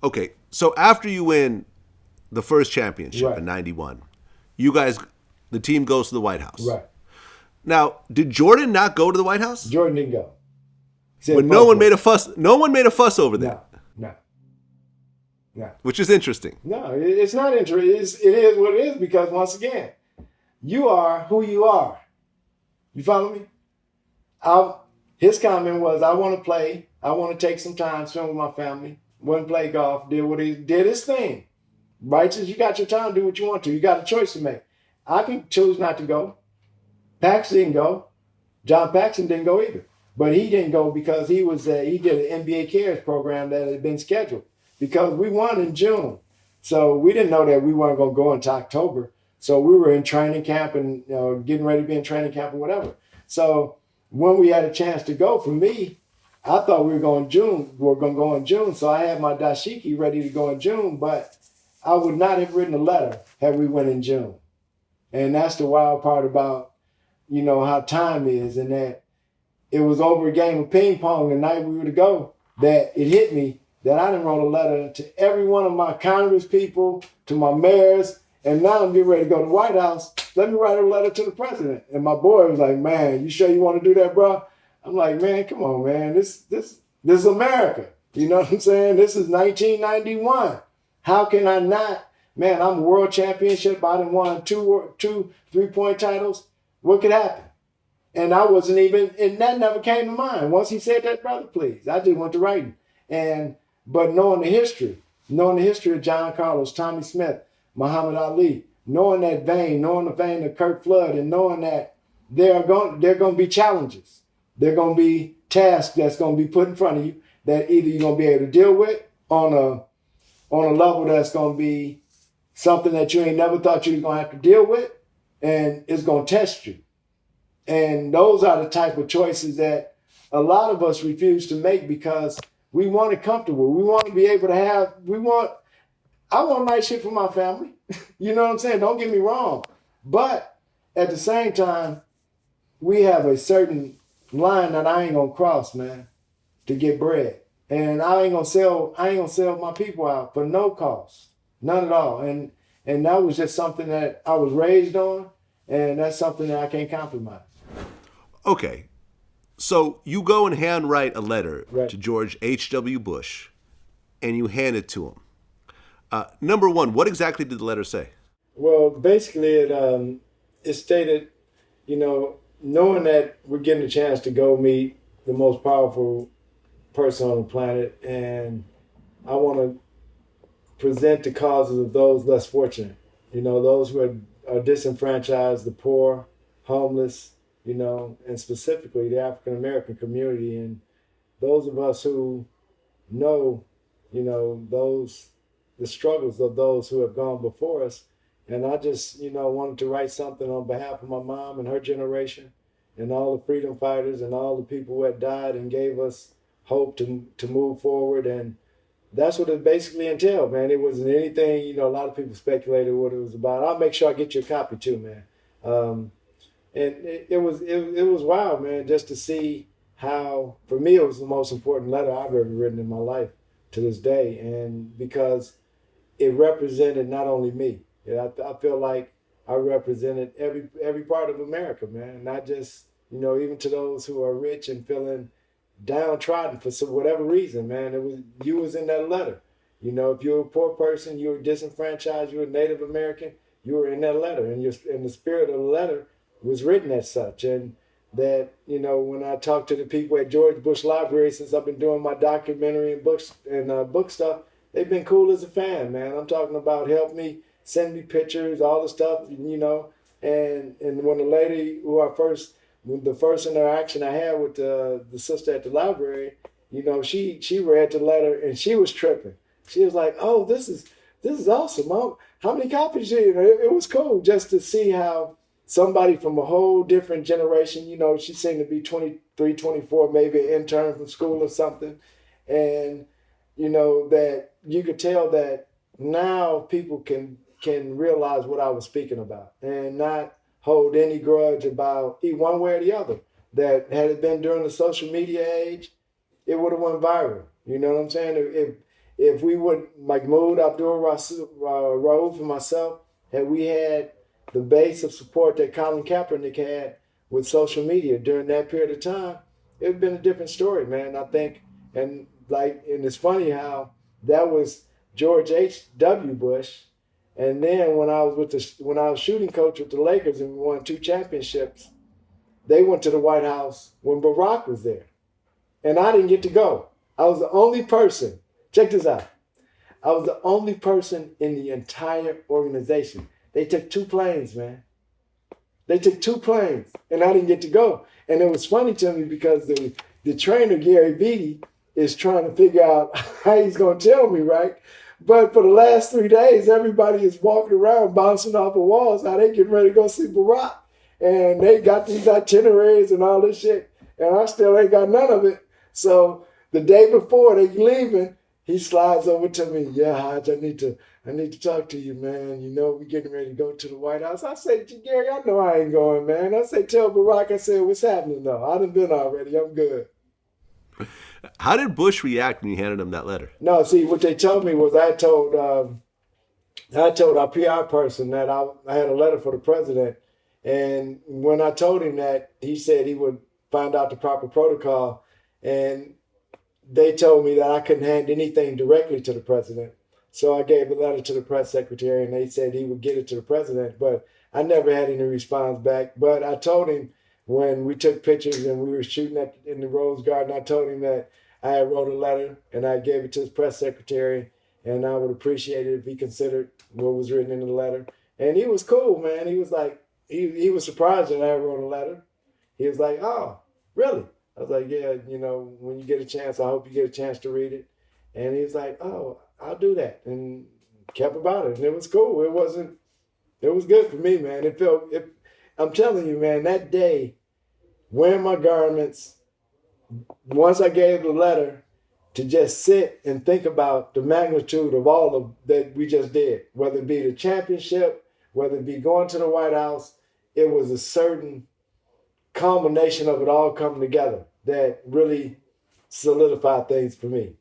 Okay, so after you win the first championship Right, in '91, you guys, the team goes to the White House. right. Now, did Jordan not go to the White House? Jordan didn't go. He But said, no "Fuck one made it." a fuss. No one made a fuss over that, No, no, no. which is interesting. No, it's not interesting. It is what it is because once again, you are who you are. You follow me? I, his comment was, "I want to play. I want to take some time, spend with my family. Want to play golf. Did his thing. Righteous. You got your time. Do what you want to. You got a choice to make. I can choose not to go. Pax didn't go. John Paxson didn't go either. But he didn't go because he did an NBA Cares program that had been scheduled because we won in June. So we didn't know that we weren't going to go into October. So we were in training camp and getting ready to be in training camp or whatever. So when we had a chance to go, for me, I thought we were going June. We were going to go in June. So I had my dashiki ready to go in June, but I would not have written a letter had we went in June. And that's the wild part about, how time is and that it was over a game of ping pong the night we were to go that it hit me that I done wrote a letter to every one of my Congress people, to my mayors, and now I'm getting ready to go to the White House. Let me write a letter to the president. And my boy was like, "Man, you sure you want to do that, bro?" I'm like, "Man, come on, man. This is America. You know what I'm saying? This is 1991. How can I not? Man, I'm a world championship. I done won two 3-point titles. What could happen?" And I wasn't even, and that never came to mind. Once he said that, "Brother, please," I just went to writing. But knowing the history of John Carlos, Tommy Smith, Muhammad Ali, knowing the vein of Kirk Flood, and knowing that there are going to be challenges. There are going to be tasks that's going to be put in front of you that either you're going to be able to deal with on a level that's going to be something that you ain't never thought you was going to have to deal with, and it's going to test you. And those are the type of choices that a lot of us refuse to make because we want it comfortable. We want to be able to I want nice shit for my family. You know what I'm saying? Don't get me wrong. But at the same time, we have a certain line that I ain't gonna cross, man, to get bread. And I ain't gonna sell my people out for no cost. None at all. And that was just something that I was raised on, and that's something that I can't compromise. Okay, so you go and handwrite a letter Right. to George H.W. Bush, and you hand it to him. Number one, what exactly did the letter say? Well, basically, it stated, knowing that we're getting a chance to go meet the most powerful person on the planet, and I want to present the causes of those less fortunate. Those who are disenfranchised, the poor, homeless, and specifically the African American community, and those of us who know, the struggles of those who have gone before us. And I just, wanted to write something on behalf of my mom and her generation and all the freedom fighters and all the people who had died and gave us hope to move forward. And that's what it basically entailed, man. It wasn't anything, a lot of people speculated what it was about. I'll make sure I get you a copy too, man. And it was wild, man, just to see how, for me, it was the most important letter I've ever written in my life to this day. And because it represented not only me, I feel like I represented every part of America, man. Not just, even to those who are rich and feeling downtrodden for whatever reason, man. You was in that letter. If you're a poor person, you were disenfranchised, you were Native American, you were in that letter. And the spirit of the letter was written as such. And that, when I talk to the people at George Bush Library, since I've been doing my documentary and books and book stuff, they've been cool as a fan, man. I'm talking about help me, send me pictures, all the stuff, And when the lady the first interaction I had with the sister at the library, she read the letter and she was tripping. She was like, "Oh, this is awesome. How many copies?" It was cool just to see how somebody from a whole different generation, she seemed to be 23, 24, maybe an intern from school or something. And, that you could tell that now people can realize what I was speaking about and not hold any grudge about one way or the other. That had it been during the social media age, it would have went viral. You know what I'm saying? if we would, Mahmoud Abdul-Rauf and myself, had we had the base of support that Colin Kaepernick had with social media during that period of time, it would have been a different story, man. I think, and it's funny how that was George H.W. Bush, and then when I was shooting coach with the Lakers and we won 2 championships, they went to the White House when Barack was there, and I didn't get to go. I was the only person. Check this out. I was the only person in the entire organization. They took 2 planes, man. They took 2 planes, and I didn't get to go. And it was funny to me because the trainer, Gary Beatty, is trying to figure out how he's going to tell me, right? But for the last 3 days, everybody is walking around bouncing off the walls. How they getting ready to go see Barack. And they got these itineraries and all this shit. And I still ain't got none of it. So the day before they leaving, he slides over to me. Yeah, Hodge, I need to talk to you, man. You know, we're getting ready to go to the White House. I said, Gary, I know I ain't going, man. I said, tell Barack, I said, what's happening though? I done been already. I'm good. How did Bush react when you handed him that letter? No, see, what they told me was I told our PR person that I had a letter for the president. And when I told him that, he said he would find out the proper protocol. And they told me that I couldn't hand anything directly to the president. So I gave a letter to the press secretary, and they said he would get it to the president. But I never had any response back. But I told him when we took pictures and we were shooting in the Rose Garden, I told him that I had wrote a letter and I gave it to his press secretary, and I would appreciate it if he considered what was written in the letter. And he was cool, man. He was like, he was surprised that I wrote a letter. He was like, oh, really? I was like, yeah, you know, when you get a chance, I hope you get a chance to read it. And he was like, oh, I'll do that. And kept about it. And it was cool. It was good for me, man. I'm telling you, man, that day, wearing my garments, once I gave the letter, to just sit and think about the magnitude of all of that we just did, whether it be the championship, whether it be going to the White House, it was a certain culmination of it all coming together that really solidified things for me.